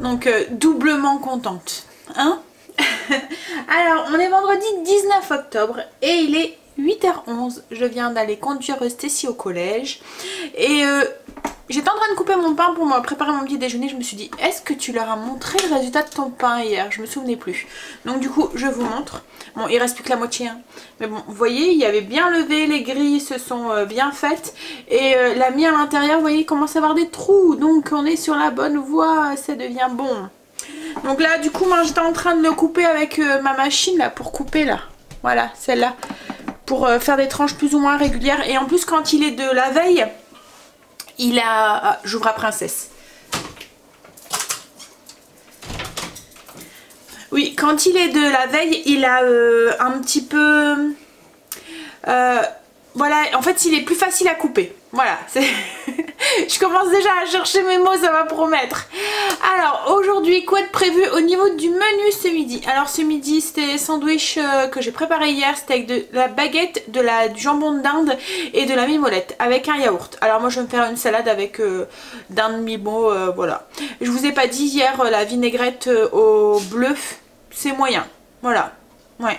Donc doublement contente. Hein? Alors on est vendredi 19 octobre et il est 8h11. Je viens d'aller conduire Stécie au collège. Et j'étais en train de couper mon pain pour me préparer mon petit déjeuner. Je me suis dit, est-ce que tu leur as montré le résultat de ton pain hier? Je me souvenais plus. Donc du coup je vous montre. Bon, il reste plus que la moitié, hein. Mais bon, vous voyez, il y avait bien levé, les grilles se sont bien faites. Et la mie à l'intérieur, vous voyez, il commence à avoir des trous. Donc on est sur la bonne voie, ça devient bon. Donc là, du coup, moi j'étais en train de le couper avec ma machine là, pour couper là. Voilà, celle-là. Pour faire des tranches plus ou moins régulières. Et en plus, quand il est de la veille, il a... Ah, j'ouvre à princesse. Oui, quand il est de la veille, il a un petit peu... voilà, en fait, il est plus facile à couper. Voilà, je commence déjà à chercher mes mots, ça va promettre. Alors, aujourd'hui, quoi de prévu au niveau du menu ce midi? Alors, ce midi, c'était sandwich que j'ai préparé hier. C'était avec de la baguette, du jambon de dinde et de la mimolette avec un yaourt. Alors, moi, je vais me faire une salade avec dinde mimo, voilà. Je vous ai pas dit hier, la vinaigrette au bleu, c'est moyen. Voilà, ouais.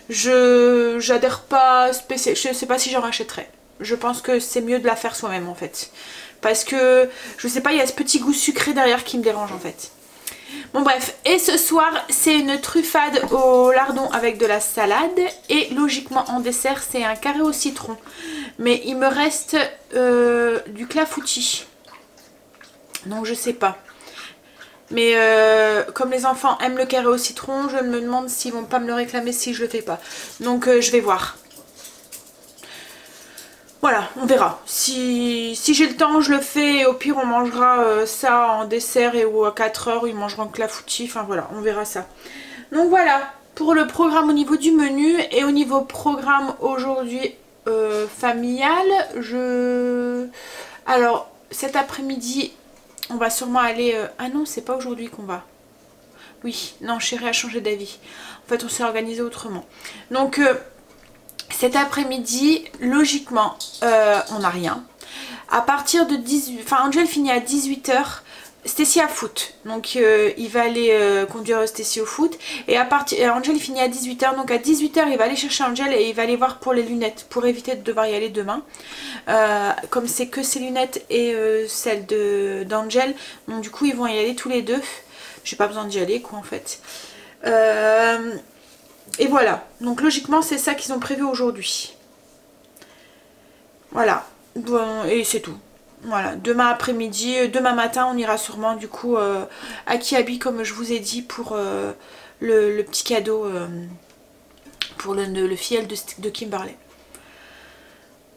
J'adhère pas spécial, je sais pas si j'en rachèterai. Je pense que c'est mieux de la faire soi-même en fait. Parce que, je sais pas, il y a ce petit goût sucré derrière qui me dérange en fait. Bon bref, et ce soir c'est une truffade au lardon avec de la salade. Et logiquement en dessert c'est un carré au citron. Mais il me reste du clafoutis. Donc je sais pas. Mais comme les enfants aiment le carré au citron, je me demande s'ils vont pas me le réclamer si je le fais pas. Donc je vais voir. Voilà, on verra. Si j'ai le temps, je le fais. Et au pire, on mangera ça en dessert et ou à 4 heures, ils mangeront clafoutis. Enfin voilà, on verra ça. Donc voilà, pour le programme au niveau du menu. Et au niveau programme aujourd'hui familial, alors, cet après-midi, on va sûrement aller... Ah non, c'est pas aujourd'hui qu'on va. Oui, non, chérie a changé d'avis. En fait, on s'est organisé autrement. Donc... cet après-midi, logiquement, on n'a rien. À partir de 18... Enfin, Angel finit à 18 h. Stécie à foot. Donc, il va aller conduire Stécie au foot. Et à partir... Angel, il finit à 18 h. Donc, à 18 h, il va aller chercher Angel et il va aller voir pour les lunettes. Pour éviter de devoir y aller demain. Comme c'est que ses lunettes et celles d'Angel. Donc, du coup, ils vont y aller tous les deux. J'ai pas besoin d'y aller, quoi, en fait. Et voilà, donc logiquement c'est ça qu'ils ont prévu aujourd'hui. Voilà, bon, et c'est tout. Voilà, demain après-midi, demain matin on ira sûrement du coup à Kiabi comme je vous ai dit pour le petit cadeau pour le filleul de Kimberley.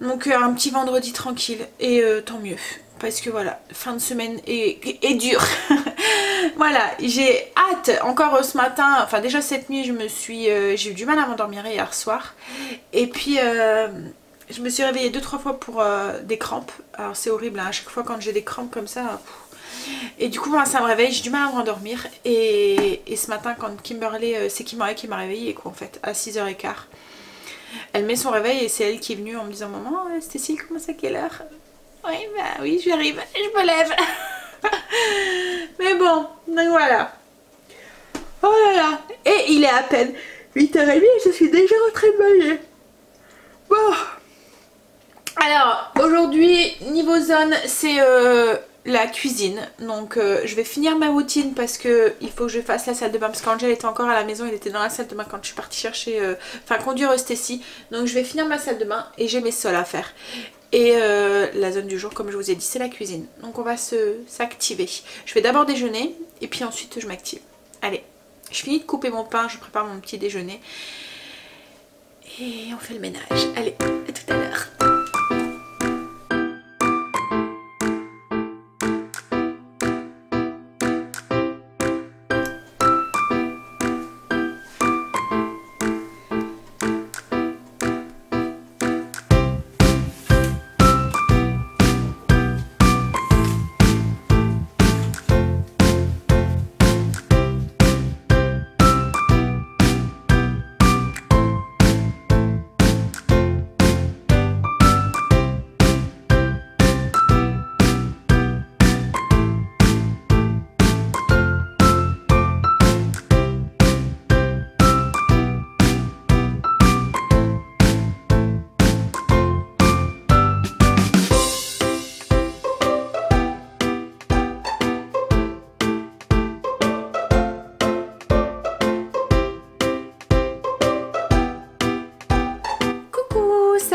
Donc un petit vendredi tranquille et tant mieux. Parce que voilà, fin de semaine est dure. Voilà, j'ai hâte. Encore ce matin, enfin déjà cette nuit, j'ai eu du mal à m'endormir hier soir. Et puis je me suis réveillée 2-3 fois pour des crampes. Alors c'est horrible, hein, à chaque fois quand j'ai des crampes comme ça. Et du coup moi ça me réveille, j'ai du mal à m'endormir. Et ce matin quand Kimberley, c'est Kimberley qui m'a réveillée quoi en fait, à 6h15. Elle met son réveil et c'est elle qui est venue en me disant maman, Stécie, il commence à quelle heure? Oui, bah oui, j'arrive, je me lève. Mais bon, donc voilà. Oh là là. Et il est à peine 8h30 et je suis déjà en train de manger. Bon. Alors, aujourd'hui, niveau zone, c'est la cuisine. Donc, je vais finir ma routine parce que il faut que je fasse la salle de bain. Parce qu'Angel était encore à la maison, il était dans la salle de bain quand je suis partie chercher... Enfin, conduire Stécie. Donc, je vais finir ma salle de bain et j'ai mes sols à faire. Et la zone du jour, comme je vous ai dit, c'est la cuisine. Donc on va s'activer. Je vais d'abord déjeuner et puis ensuite je m'active. Allez, je finis de couper mon pain, je prépare mon petit déjeuner. Et on fait le ménage. Allez, à tout à l'heure.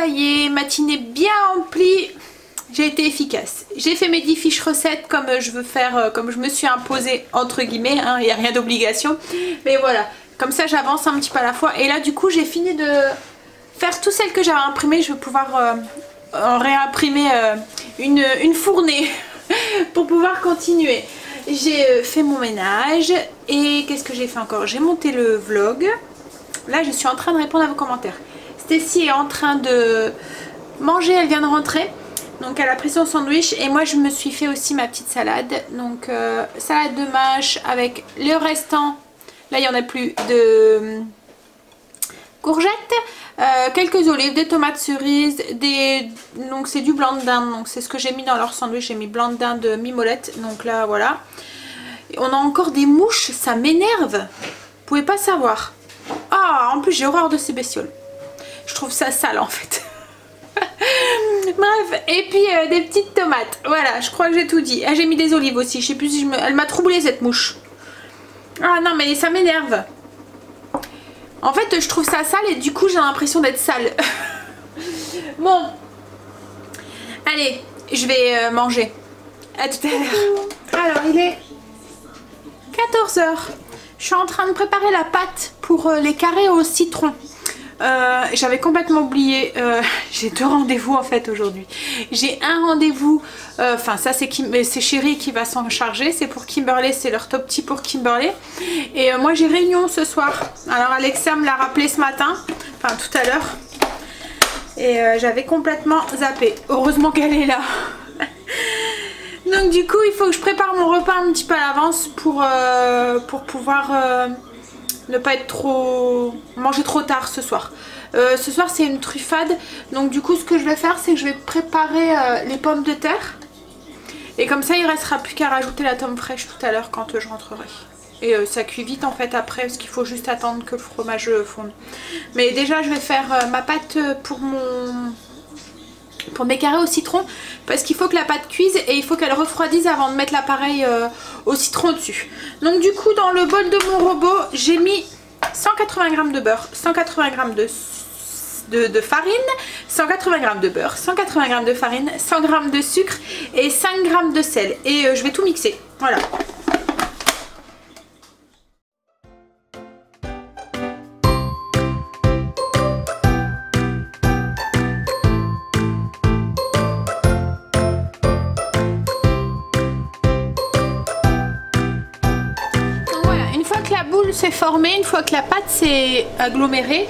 ça y est, matinée bien remplie. J'ai été efficace. J'ai fait mes 10 fiches recettes comme je veux faire, comme je me suis imposée entre guillemets, hein, il n'y a rien d'obligation. Mais voilà, comme ça j'avance un petit peu à la fois. Et là du coup j'ai fini de faire tout celles que j'avais imprimées. Je vais pouvoir en réimprimer une fournée pour pouvoir continuer. J'ai fait mon ménage et qu'est-ce que j'ai fait encore? J'ai monté le vlog. Là je suis en train de répondre à vos commentaires. Stacy est en train de manger, elle vient de rentrer. Donc elle a pris son sandwich et moi je me suis fait aussi ma petite salade. Donc salade de mâche avec le restant, là il n'y en a plus, de courgettes, quelques olives, des tomates cerises, donc c'est du blanc de dinde. Donc c'est ce que j'ai mis dans leur sandwich, j'ai mis blanc de dinde mimolette. Donc là voilà. Et on a encore des mouches, ça m'énerve. Vous pouvez pas savoir. Ah, en plus j'ai horreur de ces bestioles. Je trouve ça sale en fait. Bref, et puis des petites tomates. Voilà, je crois que j'ai tout dit. Ah, j'ai mis des olives aussi. Je sais plus si elle m'a troublé cette mouche. Ah non, mais ça m'énerve. En fait, je trouve ça sale et du coup, j'ai l'impression d'être sale. Bon. Allez, je vais manger. À tout à l'heure. Alors, il est 14 h. Je suis en train de préparer la pâte pour les carrés au citron. J'avais complètement oublié, j'ai 2 rendez-vous en fait aujourd'hui. J'ai un rendez-vous, enfin ça c'est Chérie qui va s'en charger, c'est pour Kimberley, c'est leur top tip pour Kimberley. Et moi j'ai réunion ce soir. Alors Alexa me l'a rappelé ce matin, enfin tout à l'heure. Et j'avais complètement zappé. Heureusement qu'elle est là. Donc du coup il faut que je prépare mon repas un petit peu à l'avance pour pouvoir... ne pas être manger trop tard ce soir. Ce soir c'est une truffade, donc du coup ce que je vais faire c'est que je vais préparer les pommes de terre et comme ça il restera plus qu'à rajouter la tome fraîche tout à l'heure quand je rentrerai. Et ça cuit vite en fait après parce qu'il faut juste attendre que le fromage fonde. Mais déjà je vais faire ma pâte pour mes carrés au citron parce qu'il faut que la pâte cuise et il faut qu'elle refroidisse avant de mettre l'appareil au citron dessus. Donc du coup dans le bol de mon robot j'ai mis 180 g de beurre, 180 g de farine, 180 g de beurre, 180 g de farine, 100 g de sucre et 5 g de sel et je vais tout mixer. Voilà. C'est formé, une fois que la pâte s'est agglomérée,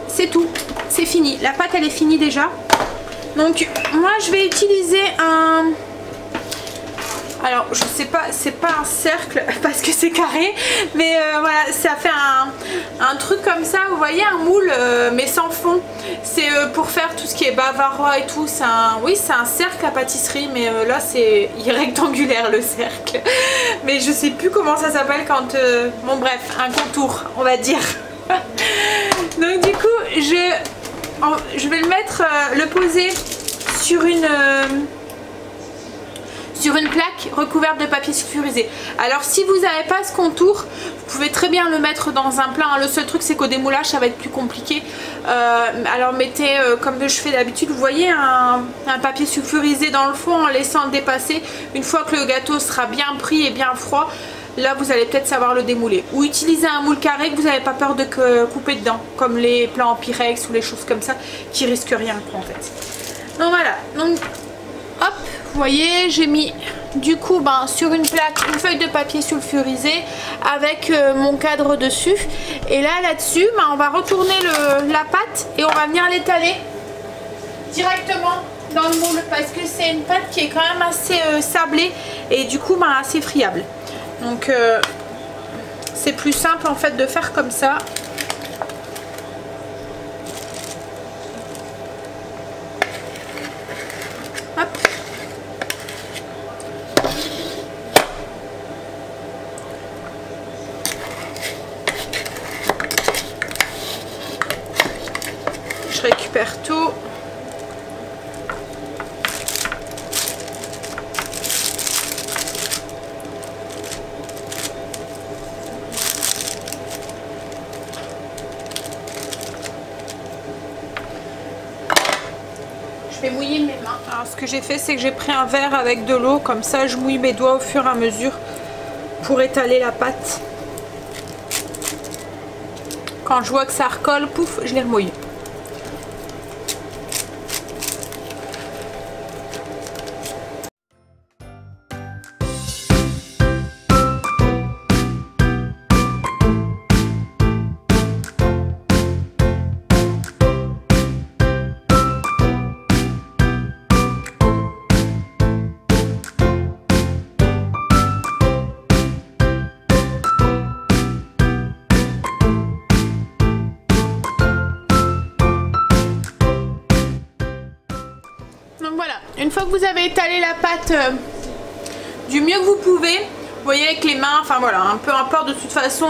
c'est tout, c'est fini. La pâte elle est finie déjà. Donc moi je vais utiliser un... Alors je sais pas, c'est pas un cercle parce que c'est carré, mais voilà, ça fait un truc comme ça, vous voyez, un moule mais sans fond. C'est pour faire tout ce qui est bavarois et tout. Oui, c'est un cercle à pâtisserie, mais là c'est rectangulaire le cercle. Mais je sais plus comment ça s'appelle quand... Bon bref, un contour on va dire. Donc du coup je vais le mettre, le poser sur une plaque recouverte de papier sulfurisé. Alors si vous n'avez pas ce contour, vous pouvez très bien le mettre dans un plat. Le seul truc c'est qu'au démoulage ça va être plus compliqué. Alors mettez comme je fais d'habitude, vous voyez un papier sulfurisé dans le fond en laissant dépasser. Une fois que le gâteau sera bien pris et bien froid, là vous allez peut-être savoir le démouler. Ou utiliser un moule carré que vous n'avez pas peur de couper dedans, comme les plats en Pyrex ou les choses comme ça qui risquent rien en fait. Donc voilà, donc hop, vous voyez j'ai mis du coup sur une plaque une feuille de papier sulfurisé avec mon cadre dessus. Et là-dessus on va retourner la pâte et on va venir l'étaler directement dans le moule parce que c'est une pâte qui est quand même assez sablée et du coup assez friable. Donc c'est plus simple en fait de faire comme ça. Hop. Je récupère tout. vais mouiller mes mains. Alors ce que j'ai fait, c'est que j'ai pris un verre avec de l'eau, comme ça je mouille mes doigts au fur et à mesure pour étaler la pâte. Quand je vois que ça recolle, pouf, je les remouille. Une fois que vous avez étalé la pâte du mieux que vous pouvez, vous voyez avec les mains, enfin voilà, un peu importe, de toute façon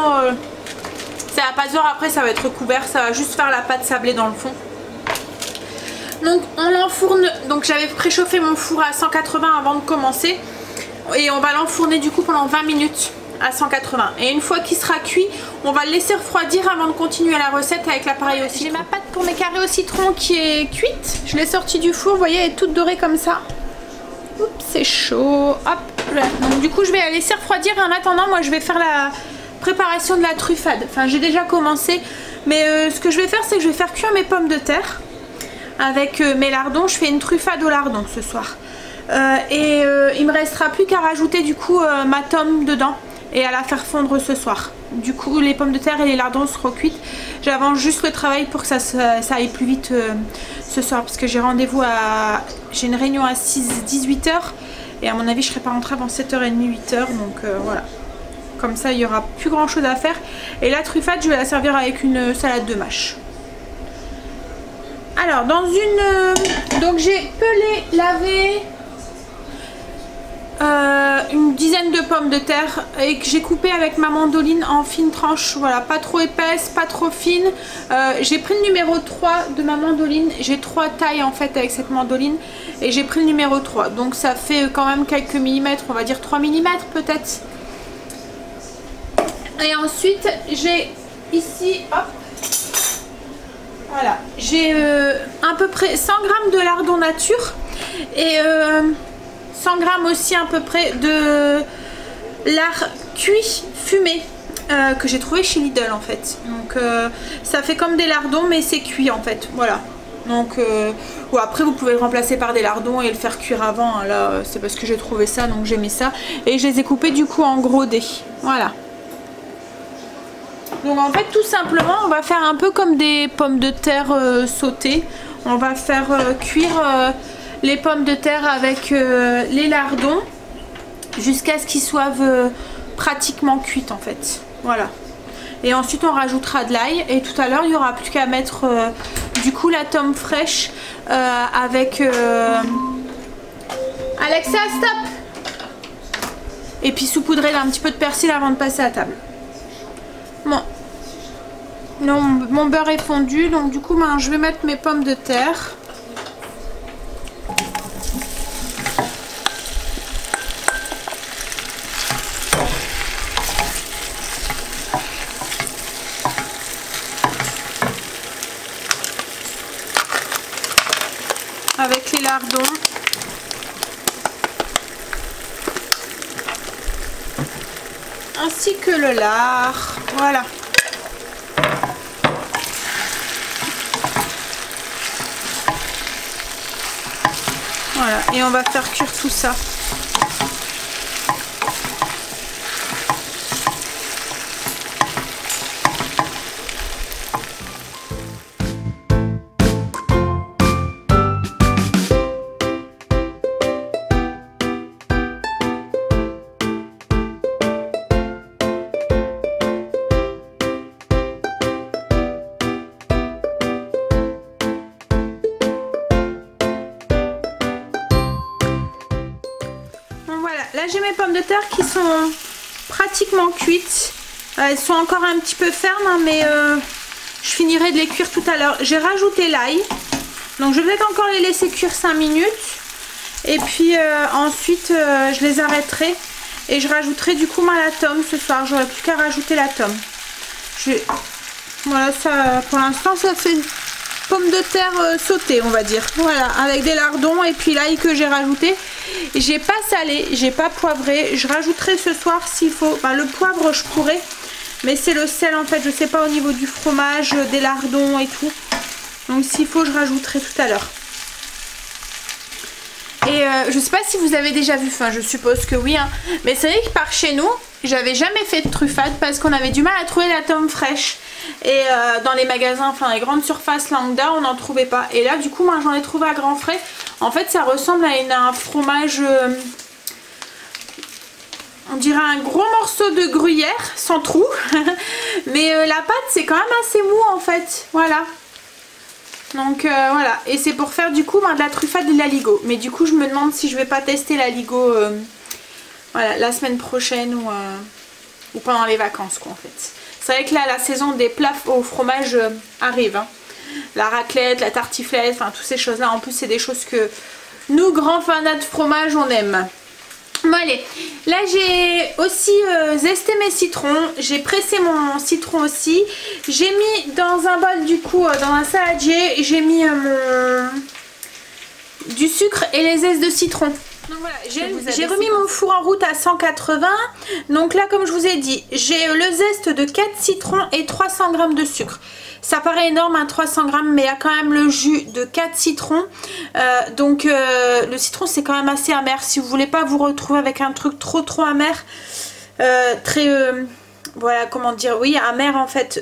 ça va pas se voir après, ça va être recouvert, ça va juste faire la pâte sablée dans le fond. Donc on l'enfourne, donc j'avais préchauffé mon four à 180 avant de commencer et on va l'enfourner du coup pendant 20 minutes à 180, et une fois qu'il sera cuit, on va le laisser refroidir avant de continuer la recette avec l'appareil au citron. J'ai ma pâte pour mes carrés au citron qui est cuite, je l'ai sortie du four, vous voyez, elle est toute dorée comme ça. Oups, c'est chaud, hop, voilà. Donc du coup je vais la laisser refroidir et en attendant moi je vais faire la préparation de la truffade. Enfin j'ai déjà commencé, mais ce que je vais faire, c'est que je vais faire cuire mes pommes de terre avec mes lardons. Je fais une truffade au lardon ce soir, il me restera plus qu'à rajouter du coup ma tome dedans et à la faire fondre ce soir. Du coup les pommes de terre et les lardons seront cuites. J'avance juste le travail pour que ça aille plus vite ce soir, parce que j'ai rendez-vous à... j'ai une réunion à 18h et à mon avis je serai pas rentrée avant 7h30, 8h, donc voilà. Comme ça il y aura plus grand chose à faire. Et la truffade je vais la servir avec une salade de mâche. Alors dans une... donc j'ai pelé, lavé une dizaine de pommes de terre et que j'ai coupé avec ma mandoline en fines tranches, voilà, pas trop épaisse, pas trop fine. J'ai pris le numéro 3 de ma mandoline, j'ai 3 tailles en fait avec cette mandoline et j'ai pris le numéro 3, donc ça fait quand même quelques millimètres, on va dire 3 mm peut-être. Et ensuite j'ai ici, hop, voilà, j'ai à peu près 100 g de lardons nature et 100 g aussi à peu près de lard cuit fumé que j'ai trouvé chez Lidl en fait. Donc ça fait comme des lardons mais c'est cuit en fait, voilà. Donc ou après vous pouvez le remplacer par des lardons et le faire cuire avant, hein. Là c'est parce que j'ai trouvé ça donc j'ai mis ça et je les ai coupés du coup en gros dés, voilà. Donc en fait tout simplement on va faire un peu comme des pommes de terre sautées. On va faire cuire les pommes de terre avec les lardons jusqu'à ce qu'ils soient pratiquement cuites en fait, voilà. Et ensuite on rajoutera de l'ail et tout à l'heure il n'y aura plus qu'à mettre du coup la tome fraîche avec Alexa stop, et puis saupoudrer d'un petit peu de persil avant de passer à table. Bon, non, mon beurre est fondu, donc du coup ben, je vais mettre mes pommes de terre. Avec les lardons. Ainsi que le lard. Voilà. Voilà. Et on va faire cuire tout ça. Là j'ai mes pommes de terre qui sont pratiquement cuites. Elles sont encore un petit peu fermes hein, mais je finirai de les cuire tout à l'heure. J'ai rajouté l'ail, donc je vais peut-être encore les laisser cuire 5 minutes et puis ensuite je les arrêterai et je rajouterai du coup la tome ce soir. J'aurai plus qu'à rajouter la tome. Voilà, ça pour l'instant ça fait pommes de terre sautées, on va dire. Voilà, avec des lardons et puis l'ail que j'ai rajouté. J'ai pas salé, j'ai pas poivré. Je rajouterai ce soir s'il faut. Enfin, le poivre, je pourrais. Mais c'est le sel, en fait. Je sais pas au niveau du fromage, des lardons et tout. Donc, s'il faut, je rajouterai tout à l'heure. Et je sais pas si vous avez déjà vu, enfin je suppose que oui, hein. Mais c'est vrai que par chez nous, j'avais jamais fait de truffade parce qu'on avait du mal à trouver la tome fraîche. Et dans les magasins, enfin les grandes surfaces lambda, on n'en trouvait pas. Et là du coup, moi j'en ai trouvé à grands frais. En fait ça ressemble à un fromage, on dirait un gros morceau de gruyère, sans trou. Mais la pâte c'est quand même assez mou en fait, voilà. Donc voilà, et c'est pour faire du coup de la truffade et de l'aligot. Mais du coup je me demande si je vais pas tester l'aligot voilà, la semaine prochaine ou pendant les vacances quoi en fait. C'est vrai que là la saison des plats au fromage arrive, hein. La raclette, la tartiflette, enfin toutes ces choses là. En plus c'est des choses que nous grands fanats de fromage on aime. Bon allez, là j'ai aussi zesté mes citrons, j'ai pressé mon citron aussi, j'ai mis dans un bol du coup, dans un saladier, j'ai mis du sucre et les zestes de citron. Donc voilà, j'ai remis mon four en route à 180, donc là comme je vous ai dit, j'ai le zeste de 4 citrons et 300 g de sucre. Ça paraît énorme, hein, 300 g, mais il y a quand même le jus de 4 citrons. Donc le citron c'est quand même assez amer. Si vous voulez pas vous retrouver avec un truc trop amer, voilà comment dire, oui amer en fait,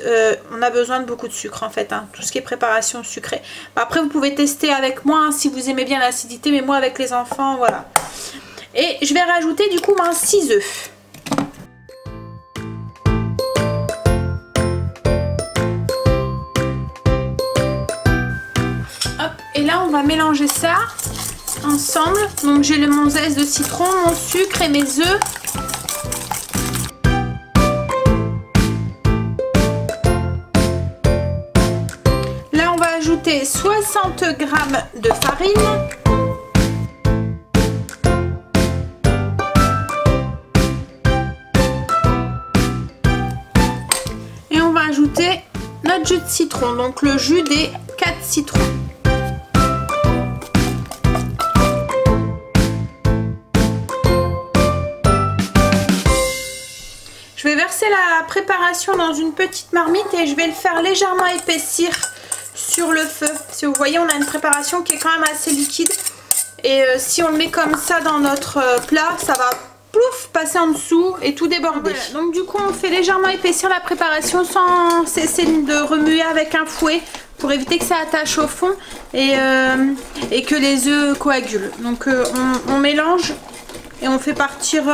on a besoin de beaucoup de sucre en fait, hein, tout ce qui est préparation sucrée. Après vous pouvez tester avec moi hein, si vous aimez bien l'acidité, mais moi avec les enfants voilà. Et je vais rajouter du coup 6 œufs. Et là on va mélanger ça ensemble. Donc j'ai mon zeste de citron, mon sucre et mes œufs. Là on va ajouter 60 g de farine. Et on va ajouter notre jus de citron, donc le jus des 4 citrons. Je vais verser la préparation dans une petite marmite et je vais le faire légèrement épaissir sur le feu. Si vous voyez, on a une préparation qui est quand même assez liquide. Et si on le met comme ça dans notre plat, ça va plouf, passer en dessous et tout déborder. Voilà, donc du coup, on fait légèrement épaissir la préparation sans cesser de remuer avec un fouet pour éviter que ça attache au fond et que les œufs coagulent. Donc on mélange et on fait partir...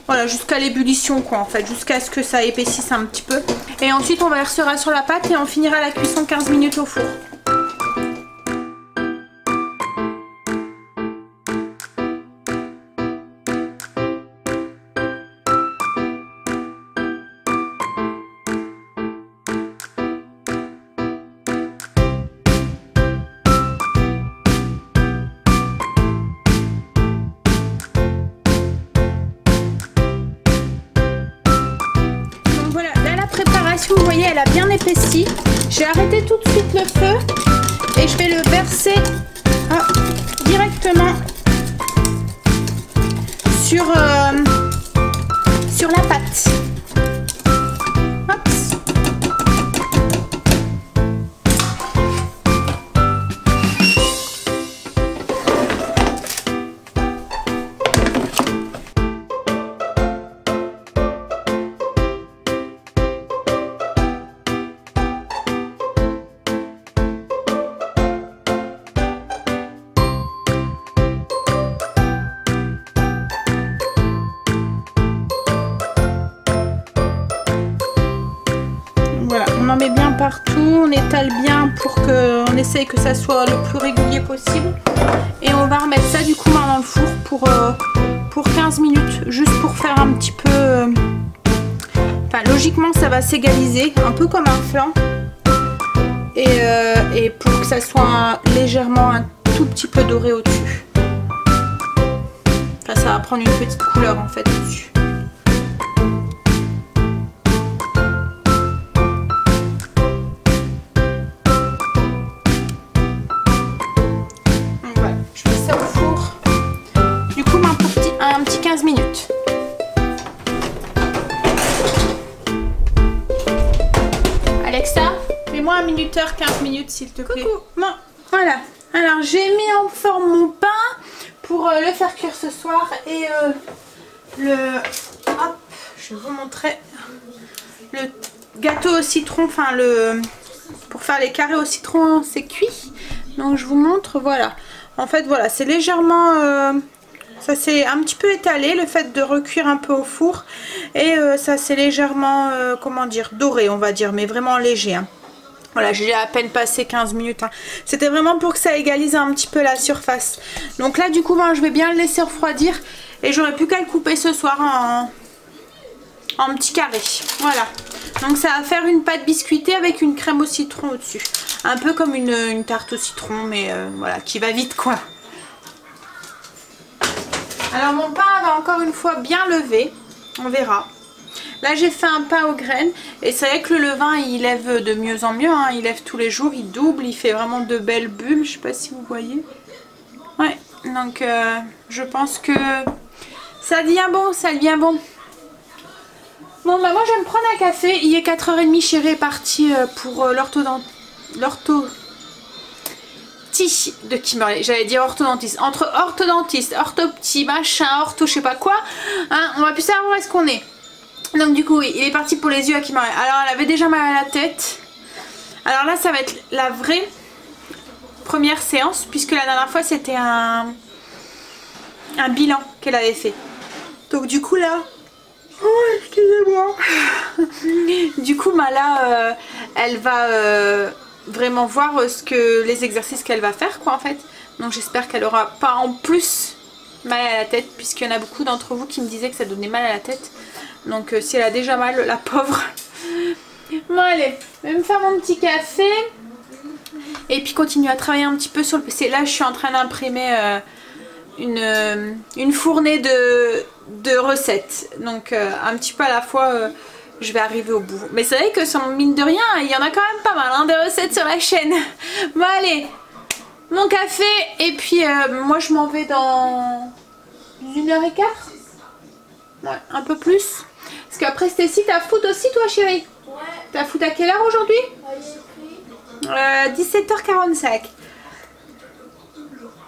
voilà, jusqu'à l'ébullition quoi en fait, jusqu'à ce que ça épaississe un petit peu. Et ensuite on versera sur la pâte et on finira la cuisson 15 minutes au four. Vous voyez, elle a bien épaissi. J'ai arrêté tout de suite le feu et je vais le verser directement sur la pâte. Hop. On en met bien partout, on étale bien pour qu'on essaye que ça soit le plus régulier possible. Et on va remettre ça du coup dans le four pour 15 minutes, juste pour faire un petit peu... Enfin logiquement ça va s'égaliser, un peu comme un flan. Et pour que ça soit légèrement un tout petit peu doré au-dessus. Enfin ça va prendre une petite couleur en fait au-dessus. Mets-moi un minuteur, 15 minutes s'il te plaît. Coucou. Bon, voilà. Alors j'ai mis en forme mon pain pour le faire cuire ce soir. Et hop, je vais vous montrer le gâteau au citron, enfin pour faire les carrés au citron, c'est cuit. Donc je vous montre, voilà. En fait voilà, c'est légèrement... ça s'est un petit peu étalé, le fait de recuire un peu au four. Et ça s'est légèrement, comment dire, doré on va dire, mais vraiment léger. Hein. Voilà, j'ai à peine passé 15 minutes. Hein. C'était vraiment pour que ça égalise un petit peu la surface. Donc là du coup, ben, je vais bien le laisser refroidir. Et j'aurai plus qu'à le couper ce soir en petits carrés. Voilà. Donc ça va faire une pâte biscuitée avec une crème au citron au-dessus. Un peu comme une tarte au citron, mais voilà, qui va vite quoi. Alors mon pain va encore une fois bien lever, on verra. Là j'ai fait un pain aux graines et c'est vrai que le levain il lève de mieux en mieux, hein. Il lève tous les jours, il double, il fait vraiment de belles bulles, je sais pas si vous voyez. Ouais, donc je pense que ça devient bon, ça devient bon. Bon bah moi je vais me prendre un café, il est 4h30, Chérie est partie pour l'orthodontiste de Kimberley, j'allais dire orthodontiste, entre orthodontiste, orthoptie, machin, ortho, je sais pas quoi, hein, on va plus savoir où est-ce qu'on est. Donc du coup oui, il est parti pour les yeux à Kimberley. Alors elle avait déjà mal à la tête. Alors là ça va être la vraie première séance, puisque la dernière fois c'était un bilan qu'elle avait fait. Donc du coup là, oh excusez-moi. Du coup bah là elle va vraiment voir les exercices qu'elle va faire quoi en fait. Donc j'espère qu'elle aura pas en plus mal à la tête, puisqu'il y en a beaucoup d'entre vous qui me disaient que ça donnait mal à la tête. Donc si elle a déjà mal, la pauvre. Bon allez, je vais me faire mon petit café et puis continuer à travailler un petit peu sur le PC. Là je suis en train d'imprimer une fournée de recettes. Donc un petit peu à la fois je vais arriver au bout. Mais c'est vrai que sans mine de rien, il y en a quand même pas mal hein, des recettes sur la chaîne. Bon allez, mon café et puis moi je m'en vais dans 1h15. Ouais, un peu plus. Parce qu'après Stécie, t'as foot aussi toi chérie? Ouais. T'as foot à quelle heure aujourd'hui? 17h45.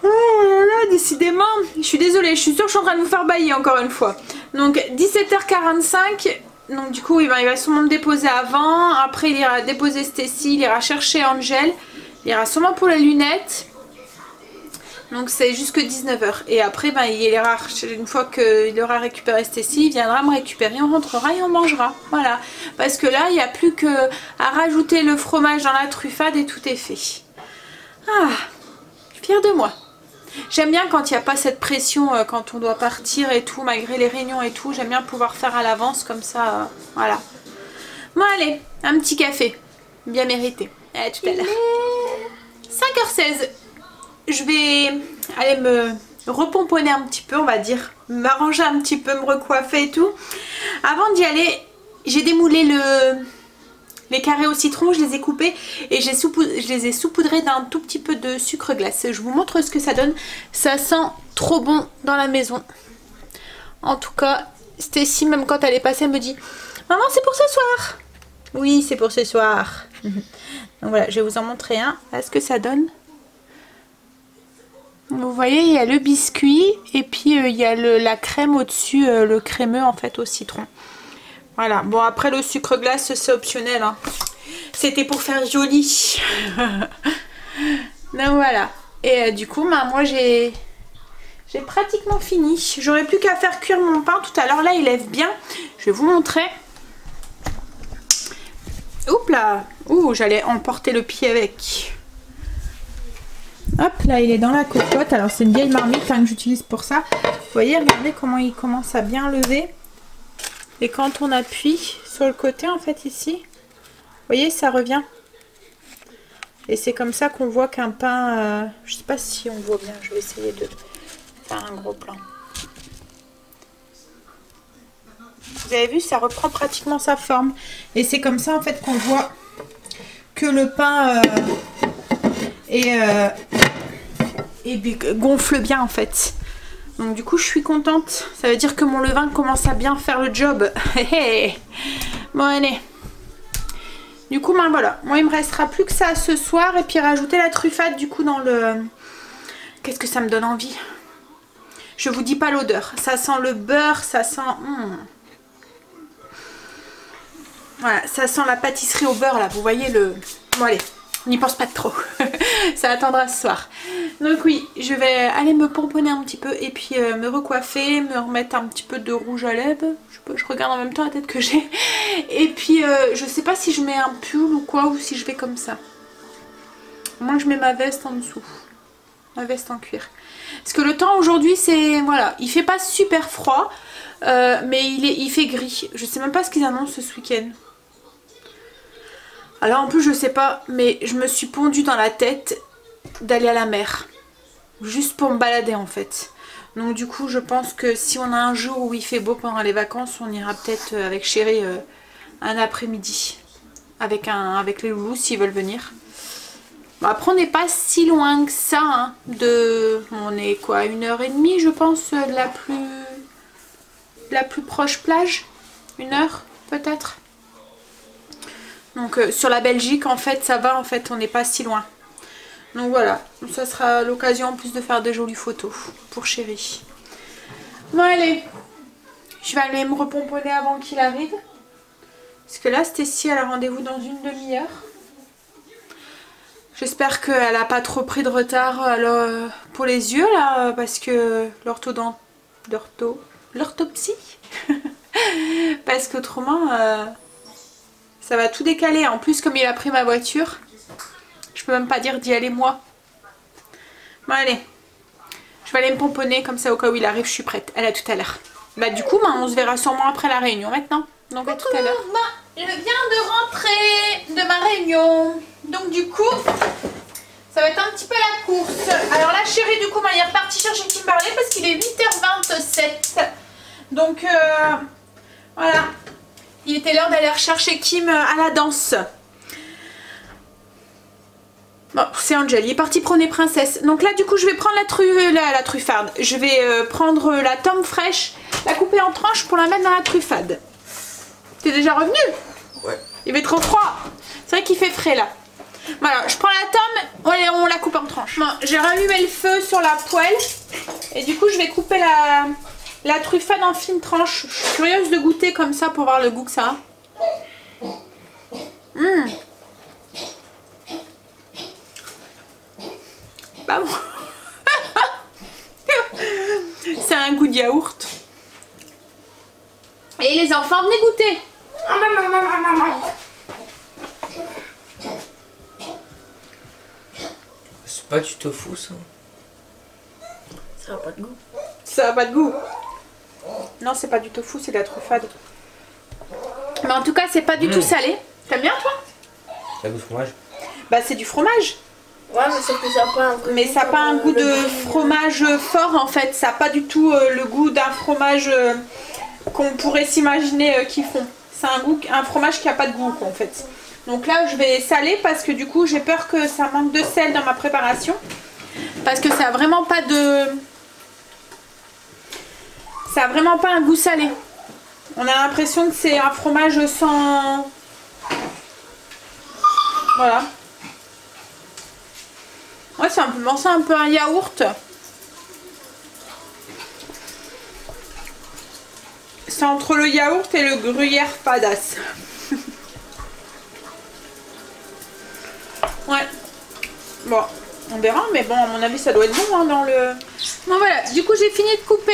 Oh là là, décidément. Je suis désolée, je suis sûre que je suis en train de vous faire bailler encore une fois. Donc 17h45. Donc du coup il va sûrement me déposer avant. Après il ira déposer Stécie, il ira chercher Angel. Il ira sûrement pour les lunettes. Donc c'est jusque 19h. Et après ben, il ira, une fois qu'il aura récupéré Stécie, il viendra me récupérer, on rentrera et on mangera. Voilà. Parce que là il n'y a plus qu'à rajouter le fromage dans la truffade et tout est fait. Ah, je suis fière de moi. J'aime bien quand il n'y a pas cette pression, quand on doit partir et tout, malgré les réunions et tout. J'aime bien pouvoir faire à l'avance comme ça. Voilà. Bon allez, un petit café. Bien mérité. À tout à l'heure. 5h16. Je vais aller me repomponner un petit peu, on va dire. M'arranger un petit peu, me recoiffer et tout. Avant d'y aller, j'ai démoulé les carrés au citron, je les ai coupés et je les ai saupoudrés d'un tout petit peu de sucre glace. Je vous montre ce que ça donne. Ça sent trop bon dans la maison. En tout cas, Stécie, même quand elle est passée, elle me dit « Maman, c'est pour ce soir !» Oui, c'est pour ce soir. Donc voilà, je vais vous en montrer un. Là, ce que ça donne. Vous voyez, il y a le biscuit et puis il y a la crème au-dessus, le crémeux en fait au citron. Voilà, bon après le sucre glace c'est optionnel. Hein. C'était pour faire joli. Donc voilà. Et du coup, bah, moi j'ai pratiquement fini. J'aurais plus qu'à faire cuire mon pain tout à l'heure. Là, il lève bien. Je vais vous montrer. Oups là. Ouh, j'allais emporter le pied avec. Hop, là il est dans la cocotte. Alors c'est une vieille marmite hein, que j'utilise pour ça. Vous voyez, regardez comment il commence à bien lever. Et quand on appuie sur le côté en fait ici, vous voyez ça revient. Et c'est comme ça qu'on voit qu'un pain, je sais pas si on voit bien, je vais essayer de faire un gros plan. Vous avez vu, ça reprend pratiquement sa forme. Et c'est comme ça en fait qu'on voit que le pain gonfle bien en fait. Donc du coup je suis contente. Ça veut dire que mon levain commence à bien faire le job. Bon allez. Du coup, ben voilà. Moi, il me restera plus que ça ce soir. Et puis rajouter la truffade du coup dans le... Qu'est-ce que ça me donne envie? Je vous dis pas l'odeur. Ça sent le beurre, ça sent... Voilà, ça sent la pâtisserie au beurre là. Vous voyez le... Bon allez, n'y pense pas trop. Ça attendra ce soir. Donc oui, je vais aller me pomponner un petit peu et puis me recoiffer, me remettre un petit peu de rouge à lèvres. Je regarde en même temps la tête que j'ai. Et puis je sais pas si je mets un pull ou quoi, ou si je vais comme ça. Moi je mets ma veste en dessous. Ma veste en cuir. Parce que le temps aujourd'hui c'est... Voilà, il fait pas super froid. Mais il fait gris. Je sais même pas ce qu'ils annoncent ce week-end. Alors en plus je sais pas, mais je me suis pondue dans la tête d'aller à la mer. Juste pour me balader en fait. Donc du coup je pense que si on a un jour où il fait beau pendant les vacances, on ira peut-être avec chéri un après-midi. Avec les loulous s'ils veulent venir. Bon, après on n'est pas si loin que ça. Hein, on est quoi, 1h30 je pense de la plus proche plage. 1 heure peut-être. Donc sur la Belgique en fait ça va, en fait on n'est pas si loin. Donc voilà, ça sera l'occasion en plus de faire des jolies photos pour chéri. Bon allez, je vais aller me repomponner avant qu'il arrive. Parce que là Stécie elle a rendez-vous dans une demi-heure. J'espère qu'elle n'a pas trop pris de retard alors, pour les yeux là, parce que l'orthopsie. Parce qu'autrement... ça va tout décaler. En plus, comme il a pris ma voiture, je peux même pas dire d'y aller moi. Bon, allez. Je vais aller me pomponner comme ça au cas où il arrive, je suis prête. À tout à l'heure. Bah, du coup, on se verra sûrement après la réunion maintenant. Donc, à tout à l'heure. Bah, je viens de rentrer de ma réunion. Donc, du coup, ça va être un petit peu la course. Alors, là, chérie, du coup, il est reparti chercher Kimberley parce qu'il est 8h27. Donc, voilà. Il était l'heure d'aller rechercher Kim à la danse. Bon, c'est Angel, il est parti prôner princesse. Donc là, du coup, je vais prendre la truffarde. Je vais prendre la tome fraîche, la couper en tranches pour la mettre dans la truffade. T'es déjà revenu? Ouais. Il fait trop froid. C'est vrai qu'il fait frais là. Voilà, je prends la tome, on la coupe en tranches. Bon, j'ai rallumé le feu sur la poêle. Et du coup, je vais couper la truffade en fines tranches. Je suis curieuse de goûter comme ça pour voir le goût que ça a. Bah bon. C'est un goût de yaourt. Et les enfants, venez goûter. C'est pas du tofu ça? Ça n'a pas de goût. Ça a pas de goût. Non, c'est pas du tofu, c'est de la truffade. Mais en tout cas, c'est pas du tout salé. T'aimes bien toi? Ça goûte fromage. Bah c'est du fromage. Ouais, mais c'est que ça n'a pas un goût. Mais ça n'a pas un goût de fromage fort en fait. Ça n'a pas du tout le goût d'un fromage qu'on pourrait s'imaginer qu'ils font. C'est un fromage qui n'a pas de goût en fait. Donc là, je vais saler parce que du coup, j'ai peur que ça manque de sel dans ma préparation. Parce que ça a vraiment pas de... Ça a vraiment pas un goût salé. On a l'impression que c'est un fromage sans... Voilà. Ouais, c'est un peu un yaourt. C'est entre le yaourt et le gruyère fadasse. Ouais. Bon, on verra, mais bon, à mon avis, ça doit être bon hein, dans le... Bon, voilà. Du coup, j'ai fini de couper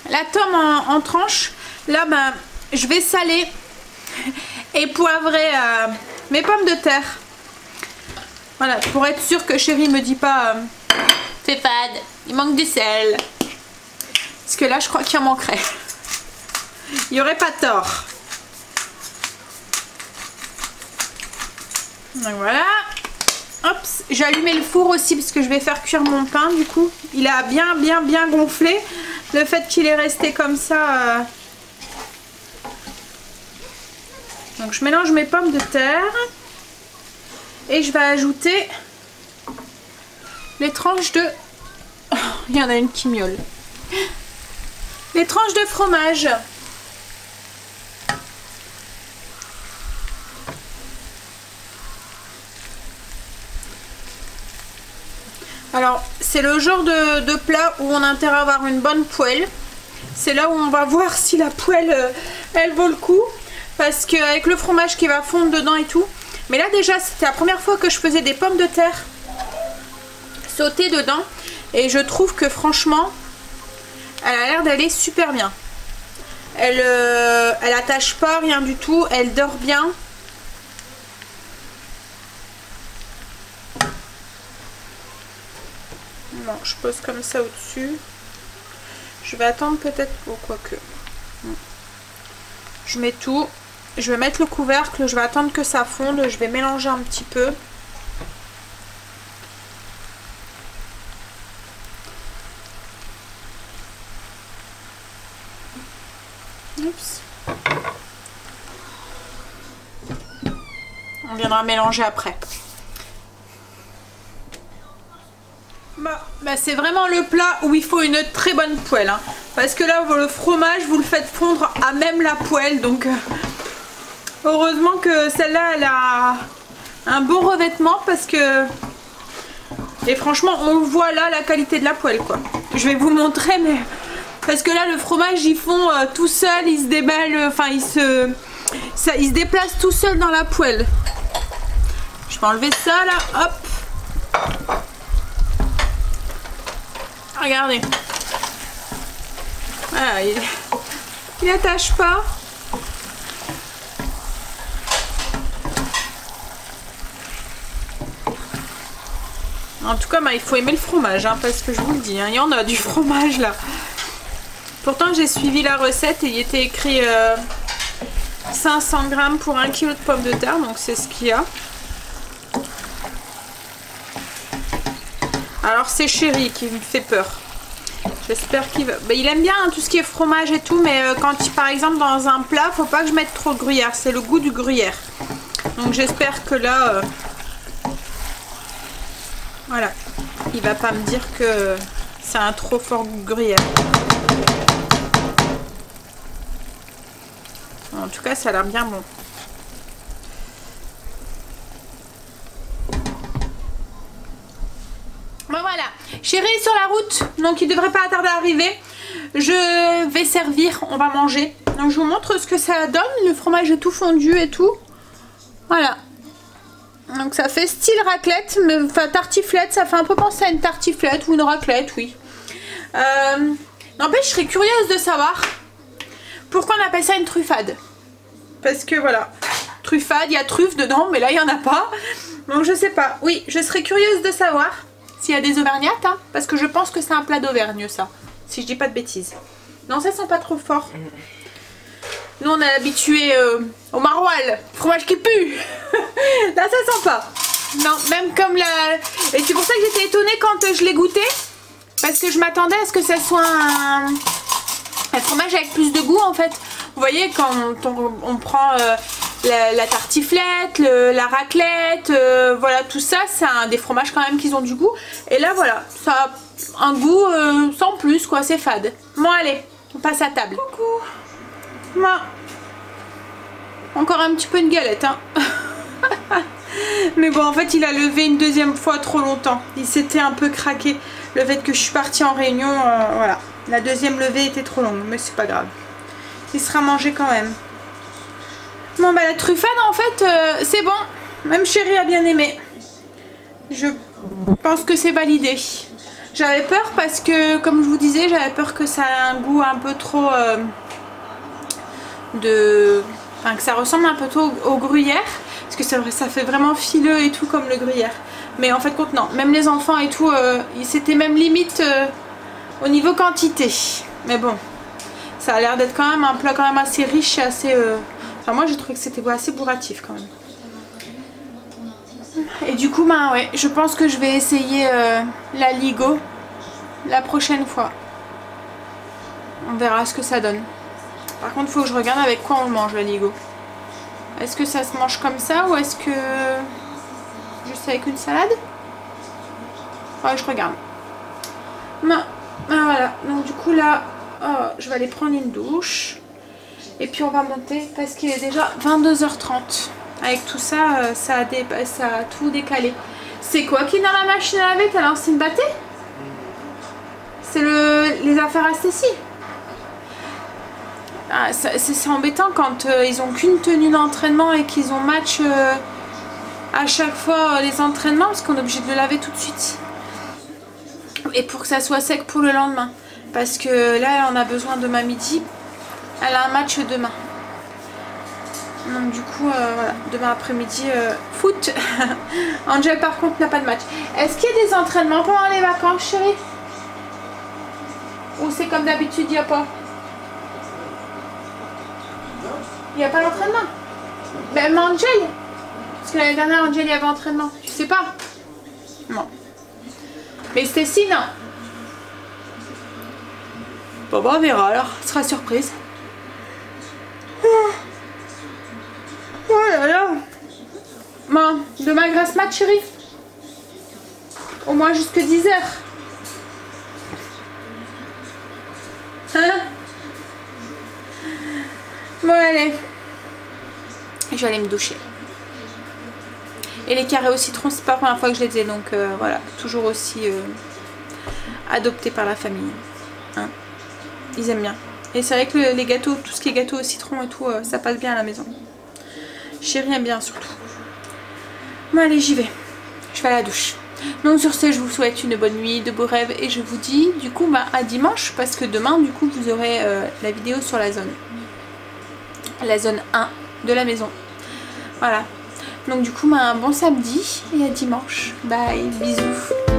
la tome en tranches. Là, ben, je vais saler et poivrer mes pommes de terre. Voilà, pour être sûr que chérie me dit pas c'est fade, il manque du sel. Parce que là, je crois qu'il en manquerait. Il n'y aurait pas tort. Donc voilà. Hop, j'ai allumé le four aussi parce que je vais faire cuire mon pain du coup. Il a bien gonflé. Le fait qu'il est resté comme ça... Donc je mélange mes pommes de terre. Et je vais ajouter les tranches de... Oh, il y en a une qui miaule. Les tranches de fromage. Alors c'est le genre de plat où on a intérêt à avoir une bonne poêle. C'est là où on va voir si la poêle elle vaut le coup. Parce qu'avec le fromage qui va fondre dedans et tout. Mais là déjà c'était la première fois que je faisais des pommes de terre sautées dedans. Et je trouve que franchement elle a l'air d'aller super bien. Elle attache pas, rien du tout. Elle dort bien. Bon, je pose comme ça au-dessus. Je vais attendre peut-être pour quoique. Je mets tout. Je vais mettre le couvercle. Je vais attendre que ça fonde. Je vais mélanger un petit peu. Oups. On viendra mélanger après. Bah, c'est vraiment le plat où il faut une très bonne poêle. Hein. Parce que là, le fromage, vous le faites fondre à même la poêle. Donc, heureusement que celle-là, elle a un bon revêtement. Parce que... Et franchement, on voit là la qualité de la poêle, quoi. Je vais vous montrer, mais... Parce que là, le fromage, il fond tout seul. Il se déballe... Enfin, il se déplace tout seul dans la poêle. Je vais enlever ça, là. Hop. Regardez. Voilà, il attache pas. En tout cas, bah, il faut aimer le fromage, hein, parce que je vous le dis, hein, il y en a du fromage là. Pourtant, j'ai suivi la recette et il était écrit 500 grammes pour 1 kg de pommes de terre, donc c'est ce qu'il y a. Alors c'est Chéri qui me fait peur. J'espère qu'il va... Bah, il aime bien hein, tout ce qui est fromage et tout, mais quand il, par exemple dans un plat, faut pas que je mette trop de gruyère. C'est le goût du gruyère. Donc j'espère que là... Voilà. Il va pas me dire que c'est un trop fort goût de gruyère. En tout cas, ça a l'air bien bon. Bon voilà, Chéri est sur la route, donc il devrait pas tarder à arriver. Je vais servir, on va manger. Donc je vous montre ce que ça donne. Le fromage est tout fondu et tout. Voilà. Donc ça fait style raclette, mais enfin tartiflette, ça fait un peu penser à une tartiflette ou une raclette, oui. N'empêche, je serais curieuse de savoir pourquoi on appelle ça une truffade. Parce que voilà, truffade, il y a truffe dedans, mais là il n'y en a pas. Donc je sais pas, oui, je serais curieuse de savoir s'il y a des auvergnates, hein, parce que je pense que c'est un plat d'Auvergne ça, si je dis pas de bêtises. Non, ça sent pas trop fort. Nous on est habitué au maroilles, fromage qui pue. Là ça sent pas. Non, même comme la... Et c'est pour ça que j'étais étonnée quand je l'ai goûté. Parce que je m'attendais à ce que ça soit un fromage avec plus de goût en fait. Vous voyez quand on prend la tartiflette, la raclette, voilà tout ça, c'est des fromages quand même qui ont du goût. Et là voilà, ça a un goût sans plus quoi, c'est fade. Bon allez, on passe à table. Coucou. Moi. Encore un petit peu une galette hein. Mais bon en fait il a levé une deuxième fois trop longtemps. Il s'était un peu craqué. Le fait que je suis partie en réunion, voilà. La deuxième levée était trop longue, mais c'est pas grave. Il sera mangé quand même. Bon bah la truffade en fait c'est bon. Même Chéri a bien aimé. Je pense que c'est validé. J'avais peur parce que comme je vous disais, j'avais peur que ça ait un goût un peu trop enfin que ça ressemble un peu trop au gruyère. Parce que ça fait vraiment fileux et tout comme le gruyère. Mais en fait compte non, même les enfants et tout, c'était même limite au niveau quantité. Mais bon, ça a l'air d'être quand même un plat quand même assez riche et assez... Enfin moi j'ai trouvé que c'était assez bourratif quand même. Et du coup bah ouais, je pense que je vais essayer la Ligo la prochaine fois. On verra ce que ça donne. Par contre il faut que je regarde avec quoi on le mange la Ligo. Est-ce que ça se mange comme ça ou est-ce que... juste avec une salade? Ouais, je regarde. Non. Ah, voilà. Donc du coup là, je vais aller prendre une douche. Et puis on va monter parce qu'il est déjà 22h30. Avec tout ça, ça a tout décalé. C'est quoi qui est dans la machine à laver? T'as lancé une bâtée? C'est les affaires à Stécie. Ah, c'est embêtant quand ils ont qu'une tenue d'entraînement et qu'ils ont match à chaque fois les entraînements, parce qu'on est obligé de le laver tout de suite. Et pour que ça soit sec pour le lendemain. Parce que là, elle en a besoin demain midi. Elle a un match demain. Donc du coup, voilà, demain après-midi, foot. Angel par contre n'a pas de match. Est-ce qu'il y a des entraînements pendant les vacances, chérie? Ou c'est comme d'habitude, il n'y a pas? Il n'y a pas d'entraînement? Même Angel? Parce que l'année dernière, Angel, il y avait entraînement. Tu sais pas? Non. Mais Stécie, non. Bon, on verra alors. Ce sera surprise. Oh là là. Bon, demain, grasse mat, chérie. Au moins jusque 10h. Hein? Bon, allez. Je vais aller me doucher. Et les carrés au citron, c'est pas la première fois que je les ai. Donc voilà, toujours aussi adoptés par la famille. Hein? Ils aiment bien. Et c'est vrai que les gâteaux, tout ce qui est gâteau au citron et tout, ça passe bien à la maison. Chérie aime bien surtout. Bon allez, j'y vais. Je vais à la douche. Donc sur ce, je vous souhaite une bonne nuit, de beaux rêves. Et je vous dis du coup à dimanche. Parce que demain, du coup, vous aurez la vidéo sur la zone 1 de la maison. Voilà. Donc du coup, un bon samedi et à dimanche. Bye, bisous.